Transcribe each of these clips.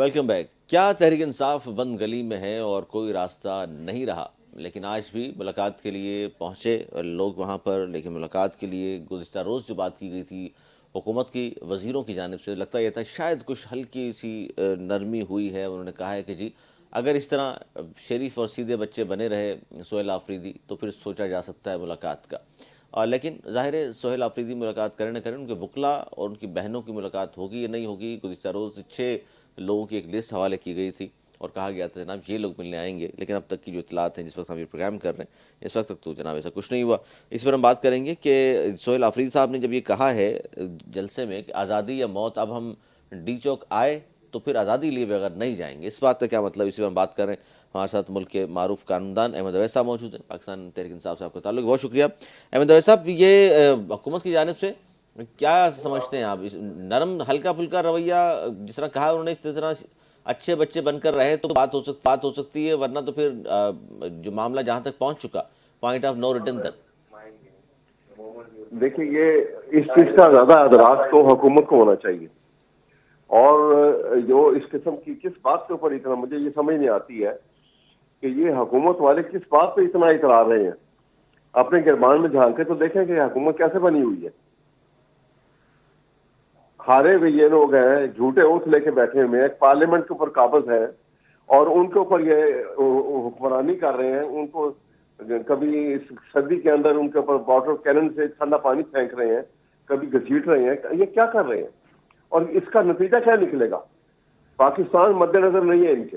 Welcome back. کیا تحریک انصاف بند گلی میں ہے اور کوئی راستہ نہیں رہا؟ لیکن آج بھی ملاقات کے لیے پہنچے لوگ وہاں پر، لیکن ملاقات کے لیے گزشتہ روز جو بات کی گئی تھی حکومت کی وزیروں کی جانب سے، لگتا یہ تھا شاید کچھ ہلکی سی نرمی ہوئی ہے. انہوں نے کہا ہے کہ جی اگر اس طرح شریف اور سیدھے بچے بنے رہے سہیل آفریدی تو پھر سوچا جا سکتا ہے ملاقات کا. لیکن ظاہر ہے سہیل آفریدی ملاقات کریں نہ کریں، ان کے وکلاء اور ان کی بہنوں کی ملاقات ہوگی یا نہیں ہوگی. گزشتہ روز 6 لوگوں کی ایک لسٹ حوالے کی گئی تھی اور کہا گیا تھا جناب یہ لوگ ملنے آئیں گے، لیکن اب تک کی جو اطلاعات ہیں جس وقت ہم یہ پروگرام کر رہے ہیں اس وقت تک تو جناب ایسا کچھ نہیں ہوا. اس پر ہم بات کریں گے کہ سہیل آفریدی صاحب نے جب یہ کہا ہے جلسے میں کہ آزادی یا موت، اب ہم ڈی چوک آئے تو پھر آزادی لیے بغیر نہیں جائیں گے، اس بات کا کیا مطلب؟ اسی پر ہم بات کر رہے ہیں. ہمارے ساتھ ملک کے معروف قانوندان احمد اویس صاحب موجود ہیں. پاکستان تحریک انصاف صاحب کا تعلق. بہت شکریہ احمد اویس صاحب. یہ حکومت کی جانب سے کیا سمجھتے ہیں آپ؟ نرم ہلکا پھلکا رویہ جس طرح کہا انہوں نے، اس طرح اچھے بچے بن کر رہے تو بات ہو سکتی ہے، ورنہ تو پھر جو معاملہ جہاں تک پہنچ چکا پوائنٹ آف نو ریٹرن تک. دیکھیں یہ اس چیز کا زیادہ ادراک تو حکومت کو ہونا چاہیے، اور جو اس قسم کی کس بات کے اوپر اتنا، مجھے یہ سمجھ نہیں آتی ہے کہ یہ حکومت والے کس بات پہ اتنا اترا رہے ہیں. اپنے گرمان میں جھانک کے تو دیکھیں کہ حکومت کیسے بنی ہوئی ہے. ہارے ہوئے یہ لوگ ہیں، جھوٹے اوتھ لے کے بیٹھے ہوئے ہیں، پارلیمنٹ کے اوپر قابض ہیں اور ان کے اوپر یہ حکمرانی کر رہے ہیں. ان کو کبھی سردی کے اندر ان کے اوپر واٹر کینن سے ٹھنڈا پانی پھینک رہے ہیں، کبھی گھسیٹ رہے ہیں. یہ کیا کر رہے ہیں اور اس کا نتیجہ کیا نکلے گا؟ پاکستان مد نظر نہیں ہے ان کے.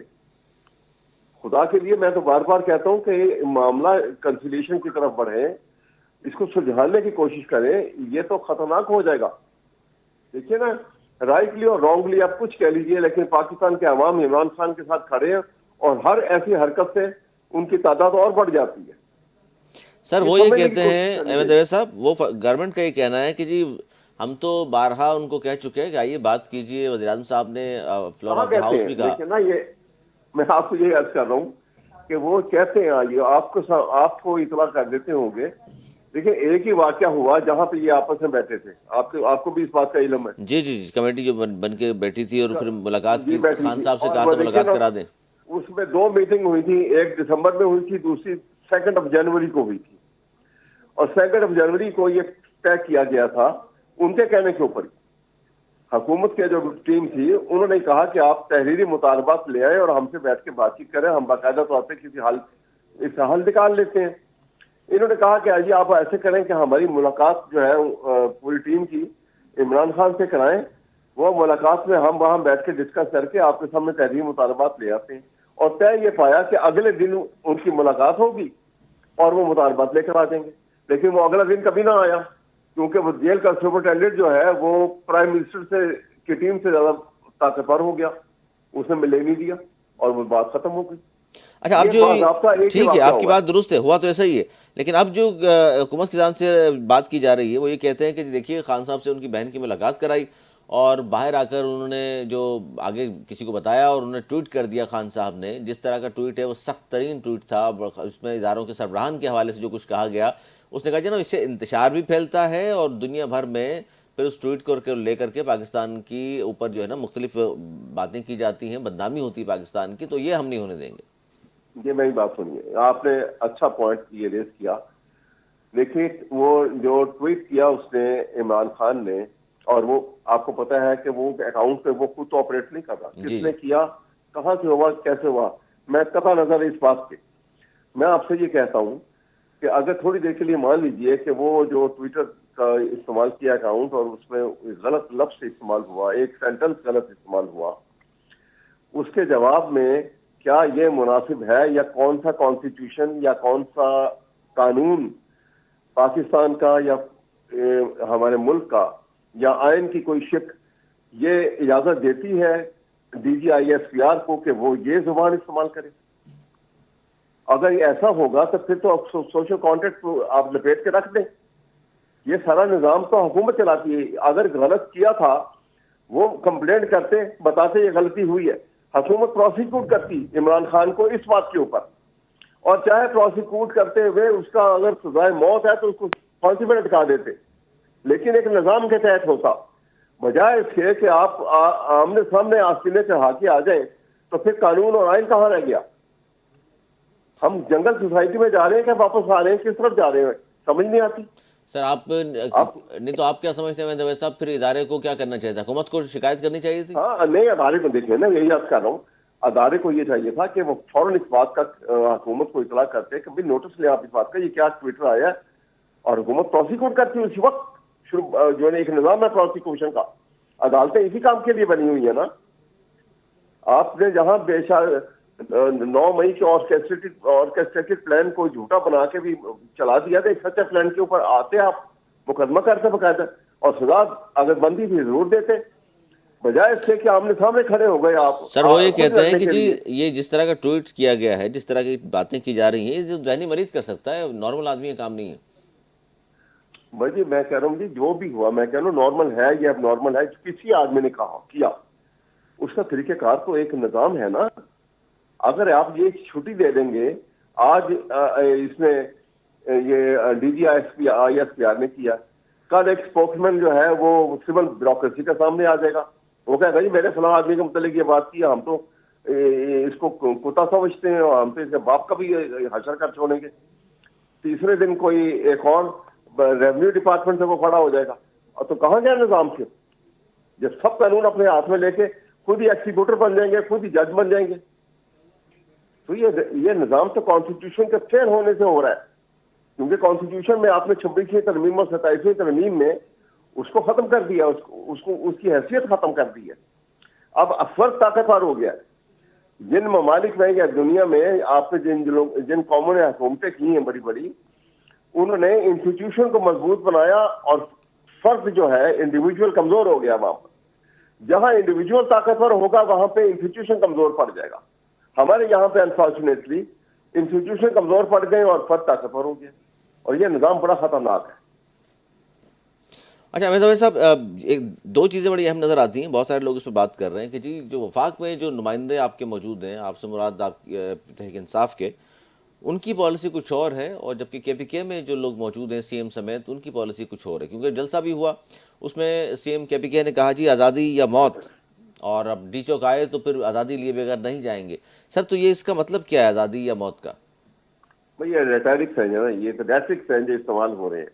خدا کے لیے میں تو بار بار کہتا ہوں کہ معاملہ کنسیلیشن کی طرف بڑھیں، اس کو سلجھانے کی کوشش کریں. یہ تو خطرناک ہو جائے گا. دیکھیے نا، رائٹلی اور رانگلی آپ کچھ کہہ لیجئے، لیکن پاکستان کے عوام عمران خان کے ساتھ کھڑے ہیں اور ہر ایسی حرکت سے ان کی تعداد اور بڑھ جاتی ہے. سر وہ یہ کہتے ہیں احمد اویس صاحب، وہ گورنمنٹ کا یہ کہنا ہے کہ جی ہم تو بارہا ان کو کہہ چکے ہیں کہ آئیے بات کیجئے. وزیر اعظم صاحب نے فلور آف دی ہاؤس بھی کہا. دیکھیں نا، یہ میں آپ کو یہ عرض کر رہا ہوں کہ وہ کہتے ہیں آئیے، آپ کو اطلاع کر دیتے ہوں گے. دیکھیں ایک ہی واقعہ ہوا جہاں پہ یہ آپس میں بیٹھے تھے، آپ کو بھی اس بات کا علم ہے. جی جی جی، کمیٹی جو بن کے بیٹھی تھی اور پھر ملاقات کی، بیٹھی خان تھی صاحب سے اور کہا تھا ملاقات کرا دیں. اس میں 2 میٹنگ ہوئی تھی، ایک دسمبر میں ہوئی تھی، دوسری 2 جنوری کو ہوئی تھی. اور 2 جنوری کو یہ طے کیا گیا تھا ان کے کہنے کے اوپر. حکومت کے جو ٹیم تھی انہوں نے کہا کہ آپ تحریری مطالبات لے آئے اور ہم سے بیٹھ کے بات چیت کریں، ہم باقاعدہ طور پہ کسی اس کا حل نکال لیتے ہیں. انہوں نے کہا کہ آئیے آپ ایسے کریں کہ ہماری ملاقات جو ہے پوری ٹیم کی عمران خان سے کرائیں. وہ ملاقات میں ہم وہاں بیٹھ کے ڈسکس کر کے آپ کے سامنے تحریری مطالبات لے آتے ہیں. اور طے یہ پایا کہ اگلے دن ان کی ملاقات ہوگی اور وہ مطالبات لے کر آ جائیں گے. لیکن وہ اگلا دن کبھی نہ آیا، کیونکہ وہ جیل کا سپرنٹینڈنٹ جو ہے وہ پرائم منسٹر کی ٹیم سے زیادہ طاقتور ہو گیا. اس نے ملے نہیں دیا اور وہ بات ختم ہو گئی. اچھا، اب جو ٹھیک ہے آپ کی بات درست ہے، ہوا تو ایسا ہی ہے، لیکن اب جو حکومت کی جانب سے بات کی جا رہی ہے وہ یہ کہتے ہیں کہ دیکھیے خان صاحب سے ان کی بہن کی ملاقات کرائی اور باہر آ کر انہوں نے جو آگے کسی کو بتایا اور انہوں نے ٹویٹ کر دیا. خان صاحب نے جس طرح کا ٹویٹ ہے وہ سخت ترین ٹویٹ تھا. اس میں اداروں کے سربراہان کے حوالے سے جو کچھ کہا گیا، اس نے کہا جناب اس سے انتشار بھی پھیلتا ہے اور دنیا بھر میں پھر اس ٹویٹ کو لے کر کے پاکستان کی اوپر جو ہے نا مختلف باتیں کی جاتی ہیں، بدنامی ہوتی ہے پاکستان کی، تو یہ ہم نہیں ہونے دیں گے. یہ میری بات سنیے، آپ نے اچھا پوائنٹ یہ ریز کیا. دیکھیے وہ جو ٹویٹ کیا اس نے عمران خان نے، اور وہ آپ کو پتا ہے کہ وہ اکاؤنٹ پہ وہ خود تو آپریٹ نہیں کرتا. کس نے کیا، کہاں سے ہوا، کیسے ہوا، میں قطع نظر اس بات پہ میں آپ سے یہ کہتا ہوں کہ اگر تھوڑی دیر کے لیے مان لیجئے کہ وہ جو ٹویٹر کا استعمال کیا اکاؤنٹ اور اس میں غلط لفظ استعمال ہوا، ایک سینٹنس غلط استعمال ہوا، اس کے جواب میں کیا یہ مناسب ہے یا کون سا کانسٹیٹیوشن یا کون سا قانون پاکستان کا یا ہمارے ملک کا یا آئین کی کوئی شک یہ اجازت دیتی ہے D G I S P R کو کہ وہ یہ زبان استعمال کرے؟ اگر یہ ایسا ہوگا تو پھر تو سوشل کانٹیکٹ آپ لپیٹ کے رکھ دیں. یہ سارا نظام تو حکومت چلاتی ہے. اگر غلط کیا تھا وہ کمپلینٹ کرتے، بتاتے یہ غلطی ہوئی ہے، حکومت پروسیکیوٹ کرتی عمران خان کو اس بات کے اوپر، اور چاہے پروسیکیوٹ کرتے ہوئے اس کا اگر سزائے موت ہے تو اس کو پھانسی پہ لٹکا دیتے. لیکن ایک نظام کے تحت ہوتا. بجائے اس کے کہ آپ آمنے سامنے آستینے چڑھا کے آ جائیں تو پھر قانون اور آئین کہاں رہ گیا؟ ہم جنگل سوسائٹی میں جا رہے ہیں کہ واپس آ رہے ہیں؟ کس طرف جا رہے ہیں سمجھ نہیں آتی. سر آپ نہیں تو آپ کیا سمجھتے ہیں مہندر صاحب، پھر ادارے کو کیا کرنا چاہیے تھا؟ حکومت کو شکایت کرنی چاہیے تھی؟ ہاں نہیں، ادارے کو دیکھیں نا، یہی آپ کر رہا ہوں، ادارے کو یہ چاہیے تھا کہ وہ فوراً اس بات کا حکومت کو اطلاع کرتے کہ بھی نوٹس لیں آپ اس بات کا، یہ کیا ٹویٹر آیا ہے، اور حکومت پروسیکیوٹ کرتی ہے اسی وقت شروع جو ہے ایک نظام ہے پروسیکیوشن کا. عدالتیں اسی کام کے لیے بنی ہوئی ہیں نا. آپ نے جہاں بے شک 9 مئی کے آرکیسٹریٹڈ پلان کو جھوٹا بنا کے بھی چلا دیا تھا، ایک سچے پلان کے اوپر آتے آپ مقدمہ کرتے باقاعدہ اور سزا اگر بندی بھی ضرور دیتے، بجائے اس کے کہ آمنے سامنے کھڑے ہو گئے آپ سر وہ یہ خود کہتے ہیں لڑنے کہ کے جی لیے. یہ جس طرح کا ٹویٹ کیا گیا ہے، جس طرح کی باتیں کی جا رہی ہیں، یہ جو ذہنی مریض کر سکتا ہے، نارمل آدمی کا کام نہیں ہے. بھائی جی میں کہہ رہا ہوں جی جو بھی ہوا، میں کہہ رہا ہوں نارمل ہے یا اب نارمل ہے، کسی آدمی نے کہا کیا اس کا طریقہ کار تو ایک نظام ہے نا. اگر آپ یہ چھٹی دے دیں گے، آج اس نے یہ D G I S P R نے کیا، کل ایک اسپوکسمین جو ہے وہ سول بیوروکریسی کا سامنے آ جائے گا، وہ کہے گا جی میرے فلاں آدمی کے متعلق یہ بات کی، ہم تو اس کو کتا سمجھتے ہیں اور ہم تو اس کے باپ کا بھی حشر کر چھوڑیں گے. تیسرے دن کوئی ایک اور ریونیو ڈپارٹمنٹ سے وہ کھڑا ہو جائے گا، اور تو کہاں گیا نظام پھر؟ جب سب قانون اپنے ہاتھ میں لے کے خود ہی ایکسیکیوٹر بن جائیں گے، خود ہی جج بن جائیں گے، تو یہ نظام تو کانسٹیٹیوشن کے فیل ہونے سے ہو رہا ہے. کیونکہ کانسٹیٹیوشن میں آپ نے 26ویں ترمیم اور 27ویں ترمیم میں اس کو ختم کر دیا، اس کی حیثیت ختم کر دی ہے. اب فرد طاقتور ہو گیا ہے. جن ممالک میں یا دنیا میں آپ نے جن قوموں نے حکومتیں کی ہیں بڑی بڑی، انہوں نے انسٹیٹیوشن کو مضبوط بنایا اور فرد جو ہے انڈیویجول کمزور ہو گیا. وہاں پر جہاں انڈیویجول طاقتور ہوگا وہاں پہ انسٹیٹیوشن کمزور پڑ جائے گا. ہمارے یہاں پہ انفارچونیٹلی انسٹیٹیوشن کمزور پڑ گئے اور فرد طاقتور ہو گیا، اور یہ نظام بڑا خطرناک ہے. اچھا مہندر صاحب، ایک دو چیزیں بڑی اہم نظر آتی ہیں، بہت سارے لوگ اس پہ بات کر رہے ہیں کہ جی جو وفاق میں جو نمائندے آپ کے موجود ہیں، آپ سے مراد آپ تحریک انصاف کے، ان کی پالیسی کچھ اور ہے، اور جبکہ کے پی کے میں جو لوگ موجود ہیں سی ایم سمیت، ان کی پالیسی کچھ اور ہے. کیونکہ جلسہ بھی ہوا، اس میں سی ایم کے پی کے نے کہا جی آزادی یا موت، اور اب ڈی چوک آئے تو پھر آزادی لیے بغیر نہیں جائیں گے. سر تو یہ اس کا مطلب کیا ہے آزادی یا موت کا؟ بھئی یہ ریٹرکس ہیں نا، یہ تو ریٹرکس ہیں جو استعمال ہو رہے ہیں.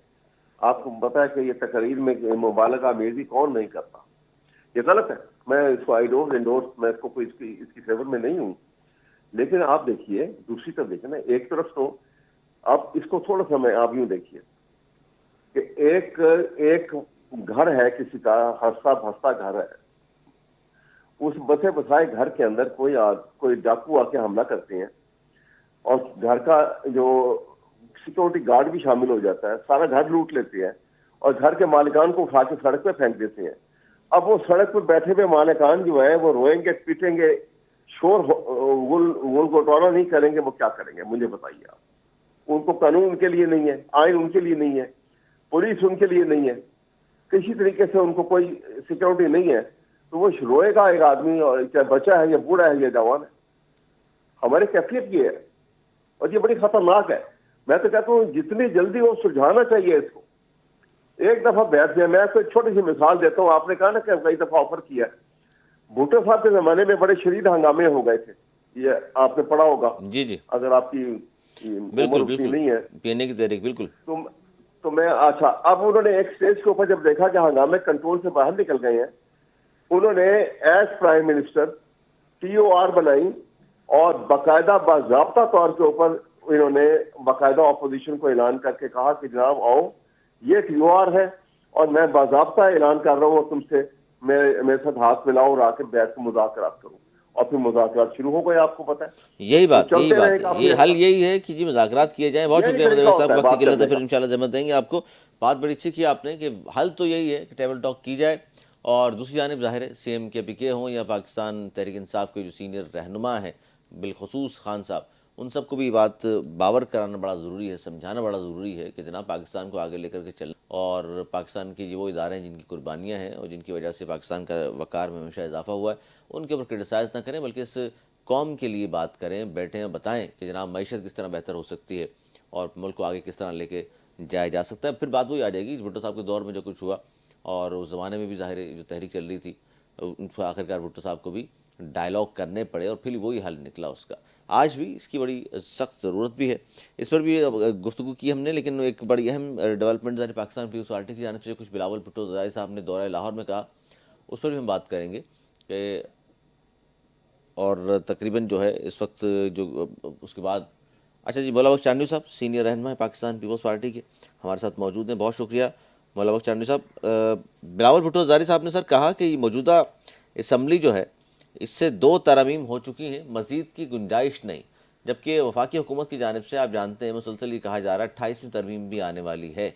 آپ کو پتا ہے کہ یہ تقریر میں مبالغہ آمیزی کون نہیں کرتا؟ یہ غلط ہے. میں اس کو میں اس کو کوئی اس کی فیور میں نہیں ہوں. لیکن آپ دیکھیے دوسری طرف دیکھیں نا، ایک طرف تو آپ اس کو تھوڑا سا میں آپ یوں دیکھیے کہ ایک گھر ہے کسی کا، ہنستا بھستا گھر ہے، اس بسے بسائے گھر کے اندر کوئی ڈاکو آ کے حملہ کرتے ہیں، اور گھر کا جو سیکورٹی گارڈ بھی شامل ہو جاتا ہے، سارا گھر لوٹ لیتے ہیں اور گھر کے مالکان کو اٹھا کے سڑک پہ پھینک دیتے ہیں. اب وہ سڑک پہ بیٹھے ہوئے مالکان جو ہے وہ روئیں گے، پیٹیں گے، شور گول گوٹوانا نہیں کریں گے، وہ کیا کریں گے مجھے بتائیے آپ؟ ان کو قانون ان کے لیے نہیں ہے، آئین ان کے لیے نہیں ہے، پولیس ان کے لیے نہیں ہے، کسی طریقے سے ان کو کوئی سیکورٹی نہیں ہے، تو وہ روئے گا ایک آدمی، اور چاہے بچہ ہے یا بوڑھا ہے یا جوان ہے. ہماری کیفیت یہ ہے اور یہ بڑی خطرناک ہے. میں تو کہتا ہوں جتنی جلدی وہ سلجھانا چاہیے اس کو. ایک دفعہ بیٹھ جائے. میں کوئی چھوٹی سی مثال دیتا ہوں. آپ نے کہا نا کہ کئی دفعہ آفر کیا ہے. بھٹو صاحب کے زمانے میں بڑے شدید ہنگامے ہو گئے تھے، یہ آپ نے پڑھا ہوگا جی جی اگر آپ کی عمر بالکل اتنی بالکل، نہیں ہے. پی این اے کی تحریک بالکل. تو میں اچھا، اب انہوں نے ایک سٹیج کے اوپر جب دیکھا کہ ہنگامے کنٹرول سے باہر نکل گئے ہیں، انہوں نے as prime minister T O R بنائی اور باقاعدہ باضابطہ طور کے اوپر انہوں نے باقاعدہ اپوزیشن کو اعلان کر کے کہا کہ جناب آؤ، یہ ٹی او آر ہے اور میں باضابطہ اعلان کر رہا ہوں تم سے، میرے ساتھ ہاتھ ملاؤ اور آ کے بیٹھ کے مذاکرات کرو. اور پھر مذاکرات شروع ہو گئے. آپ کو پتہ ہے یہی بات چلتے رہے ہے، کافی یہ حل عرصہ. یہی ہے کہ جی مذاکرات کیے جائیں. بہت یہی شکریہ طریقہ مدنی ہوتا صاحب، ہے وقت کی بات قلت ہے، کرنے پھر کا. انشاءاللہ زحمت دیں گے آپ کو. بات بڑی اچھی کی آپ نے کہ حل تو یہی ہے کہ ٹیبل ٹاک کی جائے، اور دوسری جانب ظاہر ہے سی ایم کے پی کے ہوں یا پاکستان تحریک انصاف کے جو سینئر رہنما ہیں بالخصوص خان صاحب، ان سب کو بھی بات باور کرانا بڑا ضروری ہے، سمجھانا بڑا ضروری ہے کہ جناب پاکستان کو آگے لے کر کے چلیں، اور پاکستان کی وہ ادارے ہیں جن کی قربانیاں ہیں اور جن کی وجہ سے پاکستان کا وقار میں ہمیشہ اضافہ ہوا ہے، ان کے اوپر کرٹیسائز نہ کریں، بلکہ اس قوم کے لیے بات کریں، بیٹھیں اور بتائیں کہ جناب معیشت کس طرح بہتر ہو سکتی ہے اور ملک کو آگے کس طرح لے کے جایا جا سکتا ہے. پھر بات وہی آ جائے گی بھٹو صاحب کے دور میں جو کچھ ہوا اور اس زمانے میں بھی ظاہر ہے جو تحریک چل رہی تھی ان کو آخرکار بھٹو صاحب کو بھی ڈائلاگ کرنے پڑے اور پھر وہی حل نکلا اس کا. آج بھی اس کی بڑی سخت ضرورت بھی ہے. اس پر بھی گفتگو کی ہم نے, لیکن ایک بڑی اہم ڈیولپمنٹ ظاہر پاکستان پیپلز پارٹی کی جانب سے کچھ بلاول بھٹو زرداری صاحب نے دورہ لاہور میں کہا, اس پر بھی ہم بات کریں گے کہ اور تقریباً جو ہے اس وقت جو اس کے بعد. اچھا جی, مولا بخش چاندنی صاحب سینئر رہنما ہے پاکستان پیپلز پارٹی کے, ہمارے ساتھ موجود ہیں. بہت شکریہ مولا بخش چاندنی صاحب. بلاول بھٹو زرداری صاحب نے سر کہا کہ یہ موجودہ اسمبلی جو ہے اس سے 2 ترامیم ہو چکی ہیں, مزید کی گنجائش نہیں, جبکہ وفاقی حکومت کی جانب سے آپ جانتے ہیں مسلسل یہ کہا جا رہا ہے 28ویں ترمیم بھی آنے والی ہے.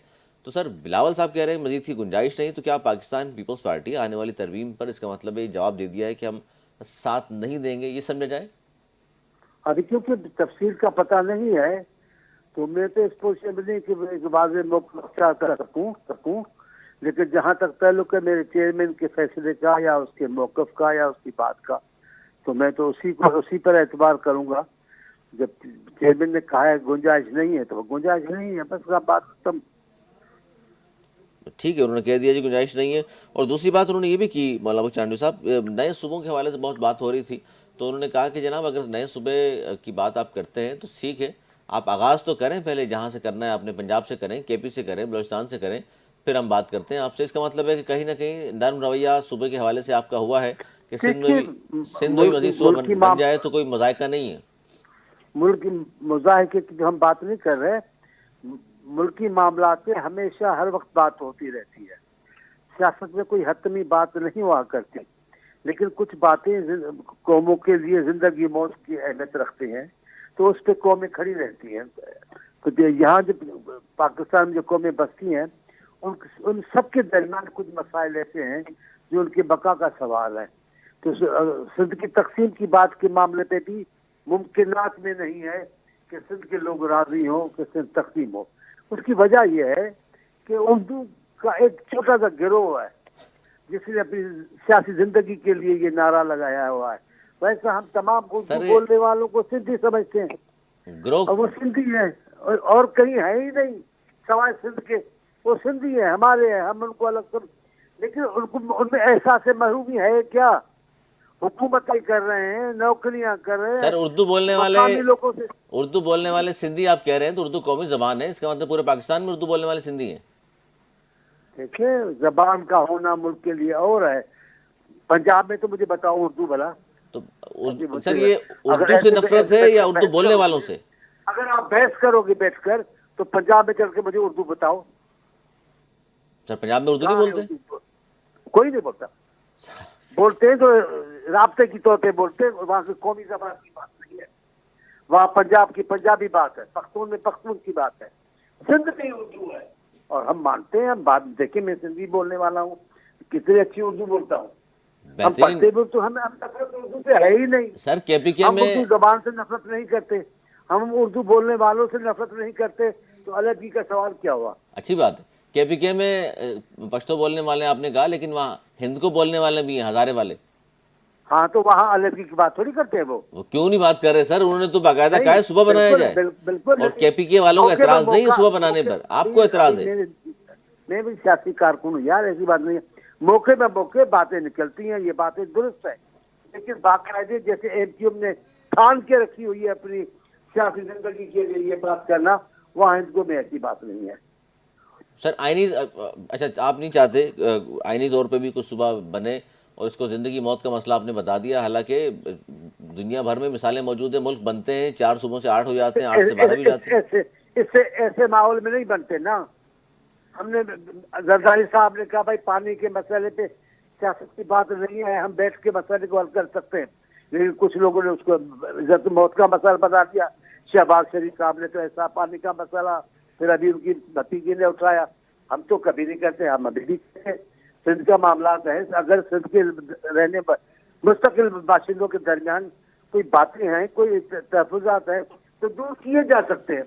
تو سر بلاول صاحب کہہ رہے ہیں مزید کی گنجائش نہیں, تو کیا پاکستان پیپلز پارٹی آنے والی ترمیم پر اس کا مطلب یہ جواب دے دیا ہے کہ ہم ساتھ نہیں دیں گے, یہ سمجھا جائے؟ ابھی کیونکہ تفصیل کا پتہ نہیں ہے تو میں تو اس پوزیشن میں نہیں کہ واضح موقف کر سکوں, لیکن جہاں تک تعلق ہے میرے چیئرمین کے فیصلے کا یا اس کے موقف کا یا اس کی بات کا, تو میں تو اسی پر اعتبار کروں گا. جب چیئرمین نے کہا ہے گنجائش نہیں ہے تو وہ گنجائش نہیں ہے, بس بات ختم. ٹھیک ہے, انہوں نے کہہ دیا جی گنجائش نہیں ہے. اور دوسری بات انہوں نے یہ بھی کی مولانا بخش چاندنی صاحب, نئے صوبوں کے حوالے سے بہت بات ہو رہی تھی, تو انہوں نے کہا کہ جناب اگر نئے صوبے کی بات آپ کرتے ہیں تو ٹھیک ہے, آپ آغاز تو کریں, پہلے جہاں سے کرنا ہے آپ نے پنجاب سے کریں, کے پی سے کریں, بلوچستان سے کریں, پھر ہم بات کرتے ہیں آپ سے. اس کا مطلب ہے کہ کہیں نہ کہیں نرم رویہ صوبے کے حوالے سے آپ کا ہوا ہے کہ سندھ دیکھیے میں بھی مزید صوبہ بن جائے تو کوئی مذائقہ نہیں ہے. ملکی مذاہقے کی ہم بات نہیں کر رہے, ملکی معاملات میں ہمیشہ ہر وقت بات ہوتی رہتی ہے. سیاست میں کوئی حتمی بات نہیں ہوا کرتی, لیکن کچھ باتیں قوموں کے لیے زندگی موت کی اہمیت رکھتے ہیں تو اس پہ قومیں کھڑی رہتی ہیں. تو یہاں جو پاکستان میں جو قومیں بستی ہیں ان سب کے درمیان کچھ مسائل ایسے ہیں جو ان کی بقا کا سوال ہے. تو سندھ کی تقسیم کی بات کے معاملے پہ بھی ممکنات میں نہیں ہے کہ سندھ کے لوگ راضی ہوں کہ سندھ تقسیم ہو. اس کی وجہ یہ ہے کہ اردو کا ایک چھوٹا سا گروہ ہے جس نے اپنی سیاسی زندگی کے لیے یہ نعرہ لگایا ہوا ہے. ویسا ہم تمام اردو بولنے والوں کو سندھی سمجھتے ہیں, اور وہ سندھی ہیں اور کہیں ہے ہی نہیں سوائے سندھ کے. وہ سندھی ہیں, ہمارے ہیں, ہم ان کو الگ کر, لیکن ان میں احساس محرومی ہے کیا؟ حکومتیں کر رہے ہیں, نوکریاں کر رہے ہیں. سر اردو بولنے والے سندھی آپ کہہ رہے ہیں, تو اردو قومی زبان ہے, اس کا مطلب پورے پاکستان میں اردو بولنے والے سندھی ہیں. دیکھیں زبان کا ہونا ملک کے لیے اور ہے. پنجاب میں تو مجھے بتاؤ اردو بلا. تو سر یہ اردو سے نفرت ہے یا اردو بولنے والوں سے؟ اگر آپ بحث کرو گے بیٹھ کر تو پنجاب میں چل کے مجھے اردو بتاؤ. سر پنجاب میں اردو نہیں بولتے؟ کوئی نہیں بولتا. بولتے ہیں تو رابطے کی طور پہ بولتے ہیں, وہاں کی قومی زبان کی بات نہیں ہے. وہاں پنجاب کی پنجابی بات ہے, پختون میں پختون کی بات ہے, سندھ میں اردو ہے. اور ہم مانتے ہیں, ہم بات دیکھیں, میں سندھی بولنے والا ہوں, کتنی اچھی اردو بولتا ہوں. ہم پڑھتے بھی تو ہمیں نفرت اردو سے ہے ہی نہیں. سر کے پی کے ہم میں اردو زبان سے نفرت نہیں کرتے, ہم اردو بولنے والوں سے نفرت نہیں کرتے, تو علیحدگی کا سوال کیا ہوا؟ اچھی بات ہے. کے پی کے میں پشتو بولنے والے آپ نے کہا, لیکن وہاں ہند کو بولنے والے بھی ہیں, ہزارے والے. ہاں تو وہاں علیحدگی کی بات تھوڑی کرتے ہیں. وہ کیوں نہیں بات کر رہے سر؟ انہوں نے تو باقاعدہ کہا ہے صوبہ بنایا جائے, بالکل. اور کے پی کے والوں کا اعتراض نہیں ہے صوبہ بنانے پر, آپ کو اعتراض ہے. میں بھی سیاسی کارکن ہوں یار, ایسی بات نہیں ہے. موقع میں موقع باتیں نکلتی ہیں, یہ باتیں درست ہیں, لیکن باقاعدے جیسے ایم کیو ایم نے ٹھان کے رکھی ہوئی ہے اپنی سیاسی زندگی کے لیے یہ بات کرنا, وہاں ہندکوں میں ایسی بات نہیں ہے. سر آئینی, اچھا آپ نہیں چاہتے آئینی طور پہ بھی کچھ صوبہ بنے, اور اس کو زندگی موت کا مسئلہ آپ نے بتا دیا, حالانکہ دنیا بھر میں مثالیں موجود ہیں, ملک بنتے ہیں 4 صوبوں سے 8 ہو جاتے ہیں, 8 سے 12 بھی جاتے ہیں. ایسے ماحول میں نہیں بنتے نا. ہم نے زرداری صاحب نے کہا بھائی پانی کے مسئلے پہ سیاست کی بات نہیں ہے, ہم بیٹھ کے مسئلے کو حل کر سکتے ہیں, لیکن کچھ لوگوں نے اس کو عزت موت کا مسئلہ بتا دیا. شہباز شریف صاحب نے تو ایسا پانی کا مسئلہ, پھر ابھی ان کی بھتیجی نے اٹھایا. ہم تو کبھی نہیں کرتے, ہم ابھی بھی کرتے. سندھ کا معاملات ہے, اگر سندھ کے رہنے پر مستقل باشندوں کے درمیان کوئی باتیں ہیں, کوئی تحفظات ہیں, تو دور کیے جا سکتے ہیں.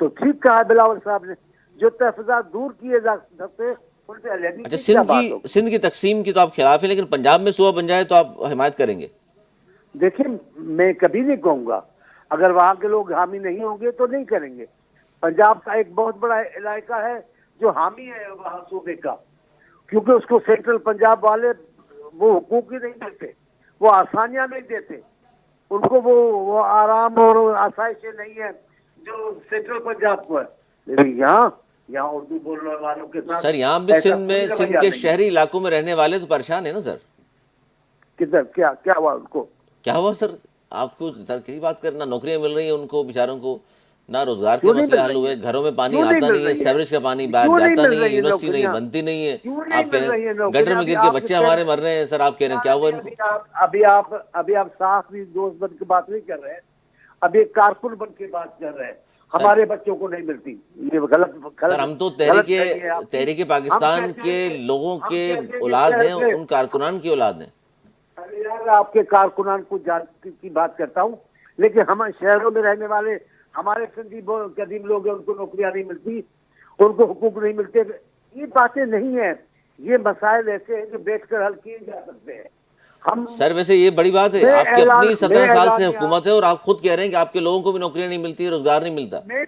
تو ٹھیک کہا بلاول صاحب نے, جو تحفظات دور کیے جا سکتے ہیں ان سے علیحدگی اچھا, کی کیا بات ہوگی؟ سندھ کی تقسیم کی تو آپ خلاف ہیں, لیکن پنجاب میں صوبہ بن جائے تو آپ حمایت کریں گے؟ دیکھیں میں کبھی نہیں کہوں گا, اگر وہاں کے لوگ حامی نہیں ہوں گے تو نہیں کریں گے. پنجاب کا ایک بہت بڑا علاقہ ہے جو حامی ہے وہاں صوبے کا, کیونکہ اس کو سینٹرل پنجاب والے وہ حقوق ہی نہیں دیتے, وہ آسانیاں نہیں دیتے, ان کو وہ آرام اور آسائشیں نہیں ہے جو سینٹرل پنجاب کو ہے. لیکن یہاں اردو بولنے والوں کے ساتھ سر یہاں بھی ایسا سندھ میں, کوئی سندھ رویہ کے نہیں ہے. شہری علاقوں میں رہنے والے تو پریشان ہیں نا سر. کدھر کیا ہوا ان کو؟ کیا ہوا سر؟ آپ کو سر کئی بات کرنا, نوکریاں مل رہی ہیں ان کو بیچاروں کو, نہ روزگار کے کیوں نہیں مسئلے مل حل رہی ہوئے, ہیں؟ گھروں میں پانی کیوں نہیں آتا مل نہیں ہے, رہی ہے؟ سیوریج کا پانی باہر کیوں نہیں جاتا مل نہیں ہے, رہی ہیں یونیورسٹی نہیں نوکریاں؟ بنتی نہیں ہے. کیوں نہیں آپ کہہ مل رہے رہی ہیں ہیں گٹر نوکریاں؟ میں گر کے بچے ہمارے مر رہے ہیں سر, آپ کہہ رہے ہیں کیا ہوا ان کو؟ ابھی آپ صاف بھی دوست بن کے بات نہیں کر رہے ہیں, ابھی ایک کارکن بن کے بات کر رہے ہیں. ہمارے بچوں کو نہیں ملتی, یہ غلط سر ہم تو غلط فہمی ہے آپ کی. تحریک ہم پاکستان کہتے کے ہیں لوگوں ہم کے کہتے ہیں کہ اولاد ہیں, شہر میں ان کارکنان کی اولاد ہیں. ارے یار آپ کے کارکنان کو کی بات کرتا ہوں, لیکن ہم شہروں میں رہنے والے ہمارے سندھی قدیم لوگ ہیں, ان کو نوکریاں نہیں ملتی, ان کو حقوق نہیں ملتے. یہ باتیں نہیں ہیں, یہ مسائل ایسے ہیں جو بیٹھ کر حل کیے جا سکتے ہیں. ہم سر ویسے یہ بڑی بات ہے, آپ کی اپنی 17 سال سے حکومت ہے اور آپ خود کہہ رہے ہیں کہ آپ کے لوگوں کو بھی نوکریاں نہیں ملتی, روزگار نہیں ملتا. میں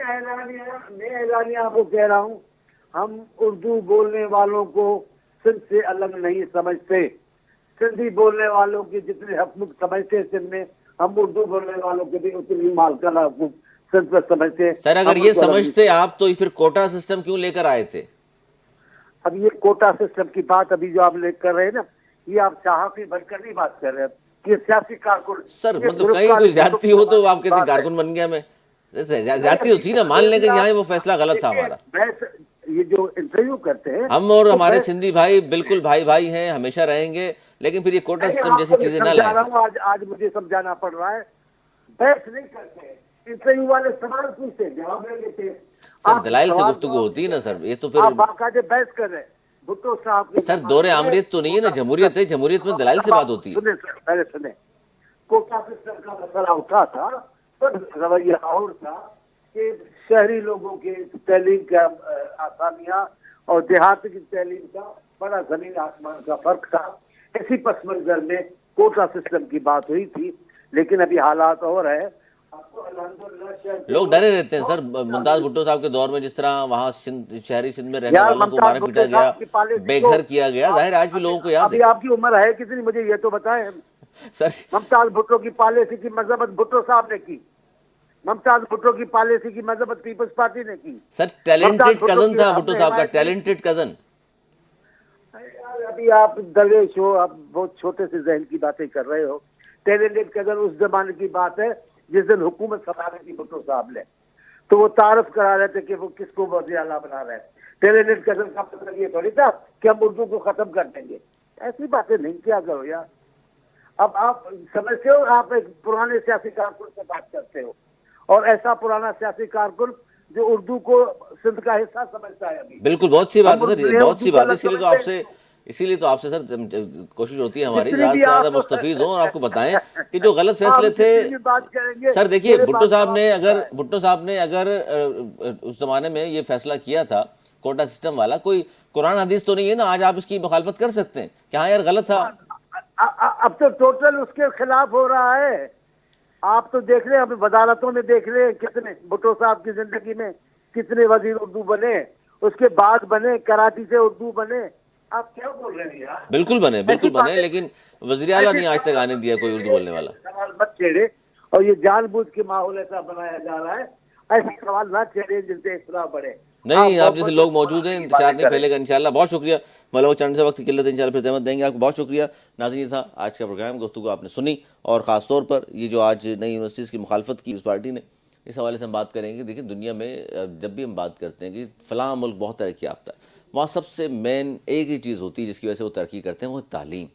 اعلانیہ آپ کو کہہ رہا ہوں, ہم اردو بولنے والوں کو سندھ سے الگ نہیں سمجھتے. سندھی بولنے والوں کے جتنے حقوق سمجھتے ہیں سندھ میں, ہم اردو بولنے والوں کے بھی اتنی مالکانہ حقوق سندھ میں سمجھتے ہیں. سر اگر ہم یہ ان کو الگ نہیں سمجھتے آپ تو پھر کوٹا سسٹم کیوں لے کر آئے تھے؟ اب یہ کوٹا سسٹم کی بات ابھی جو آپ لے کر رہے ہیں نا, یہ آپ صحافی بن کر نہیں بات کر رہے ہیں, یہ سیاسی کارکن. سر یہ مطلب کہیں گرفتاری کوئی زیادتی ہو تو آپ کہتے ہیں بات ہے. کارکن بن گیا میں. زیادتی ہوتی نا, مان لیں کہ یہاں وہ فیصلہ غلط تھا ہمارا. یہ جو انٹرویو کرتے ہیں ہم اور وہ ہمارے سندھی بھائی بالکل بھائی ہیں, ہمیشہ رہیں گے, لیکن پھر یہ کوٹا سسٹم آپ جیسی کو میں چیزیں نہ سمجھا لائیں رہا سر. ہوں, آج مجھے سمجھانا پڑ رہا ہے. بحث نہیں کرتے, انٹرویو والے سوال پوچھتے, جواب نہیں دیتے. سر آپ دلائل سے سوال گفتگو جواب ہوتی ہے نہیں نا سر, کرتے, یہ تو پھر آپ باقاعدہ بحث کر رہے ہیں. بھٹو صاحب کے سر دور زمانے میں عامریت تو نہیں ہے نا, جمہوریت ہے, جمہوریت میں دلائل سے بات ہوتی ہے. سنیں سر, پہلے سنیں. کوٹا سسٹم کا مسئلہ اٹھا تھا, پر رویہ اور تھا کہ شہری لوگوں کے تعلیم کا آسانیاں اور دیہات کی تعلیم کا بڑا زمین آسمان کا فرق تھا. اسی پس منظر میں کوٹا سسٹم کی بات ہوئی تھی, لیکن ابھی حالات اور ہے. آپ کو الحمدللہ لوگ ڈرے رہتے ہیں سر. ممتاز بھٹو صاحب کے دور میں جس طرح وہاں شہری سندھ میں رہنے یار والوں کو ممتاز مارا بھٹو پیٹا گیا, صاحب کی پالیسی بے کو گھر کیا گیا, ظاہر آج بھی لوگوں کو یاد ہے. ابھی آپ کی عمر ہے کتنی, مجھے یہ تو بتائیں. سر ممتاز بھٹو کی پالیسی کی مذمت بھٹو صاحب نے کی. ممتاز بھٹو کی پالیسی کی مذمت پیپلز پارٹی نے کی. سر ممتاز ٹیلنٹڈ بھٹو کزن کی تھا ہم بھٹو نے صاحب کا, حمایت نہیں کی. Talented cousin. ابھی آپ درویش ہو, آپ بہت چھوٹے سے ذہن کی باتیں کر رہے ہو. ٹیلنٹڈ کزن اس زمانے کی بات ہے جس دن حکومت سنبھالی تھی بھٹو صاحب نے, تو وہ تعارف کرا رہے تھے کہ وہ کس کو وزیر اعلیٰ بنا رہے ہیں. ٹیلنٹڈ کزن کا مطلب یہ تھوڑی تھا کہ ہم اردو کو ختم کر دیں گے. ایسی باتیں نہیں کیا کرو یار. اب آپ سمجھتے ہو, آپ ایک پرانے سیاسی کارکن سے بات کرتے ہو, اور ایسا پرانا سیاسی کارکن جو اردو کو سندھ کا حصہ سمجھتا ہے. ابھی بالکل بہت سی بات ہم ہے سر, اردو بہت سی کو بات ہے. الگ سمجھتے ہیں. اسی لیے تو آپ سے سر کوشش ہوتی ہے ہماری جتنی زیادہ بھی سے زیادہ آپ مستفید ہوں اور آپ کو بتائیں کہ جو غلط آپ فیصلے تھے. جتنی بھی بات کریں گے سر دیکھیے میرے بھٹو پاس صاحب جواب ملتا ہے. نے اگر اس زمانے میں یہ فیصلہ کیا تھا کوٹا سسٹم والا, کوئی قرآن حدیث تو نہیں ہے نا آج آپ اس کی مخالفت کر سکتے ہیں کہ ہاں یار غلط تھا. اب تو ٹوٹل اس کے خلاف ہو رہا ہے. آپ تو دیکھ رہے ہیں, اب وزارتوں میں دیکھ رہے ہیں کتنے بھٹو صاحب کی زندگی میں کتنے وزیر اردو بنے, اس کے بعد بنے کراچی سے اردو بنے. آپ کیا بول رہے ہیں یار؟ بالکل بنے, لیکن وزیر اعلیٰ نہیں آج تک آنے دیا کوئی اردو بولنے والا. سوال مت چھیڑے, اور یہ جان بوجھ کے ماحول ایسا بنایا جا رہا ہے. ایسے سوال نہ چھیڑے جن سے اصلاح بڑھے. نہیں, آپ جیسے لوگ موجود ہیں, انتشار نہیں پھیلے گا انشاءاللہ. بہت شکریہ. ملو چند سے وقت کی قلت انشاءاللہ پھر زحمت دیں گے آپ کو. بہت شکریہ. ناظرین, تھا آج کا پروگرام, گفتگو آپ نے سنی, اور خاص طور پر یہ جو آج نئی یونیورسٹیز کی مخالفت کی اس پارٹی نے, اس حوالے سے ہم بات کریں گے. دیکھیں دنیا میں جب بھی ہم بات کرتے ہیں کہ فلاں ملک بہت ترقی یافتہ ہے, وہاں سب سے مین ایک ہی چیز ہوتی ہے جس کی وجہ سے وہ ترقی کرتے ہیں, وہ تعلیم.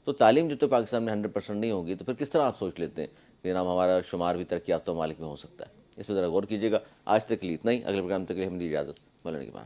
تو تعلیم جب تک پاکستان میں 100% نہیں ہوگی تو پھر کس طرح آپ سوچ لیتے ہیں کہ جناب ہمارا شمار بھی ترقی یافتہ ممالک میں ہو سکتا ہے. اس پہ ذرا غور کیجیے گا. آج تک کے لیے اتنا ہی. اگلے پروگرام تک کے لیے ہم دی اجازت. مولانا کے بعد.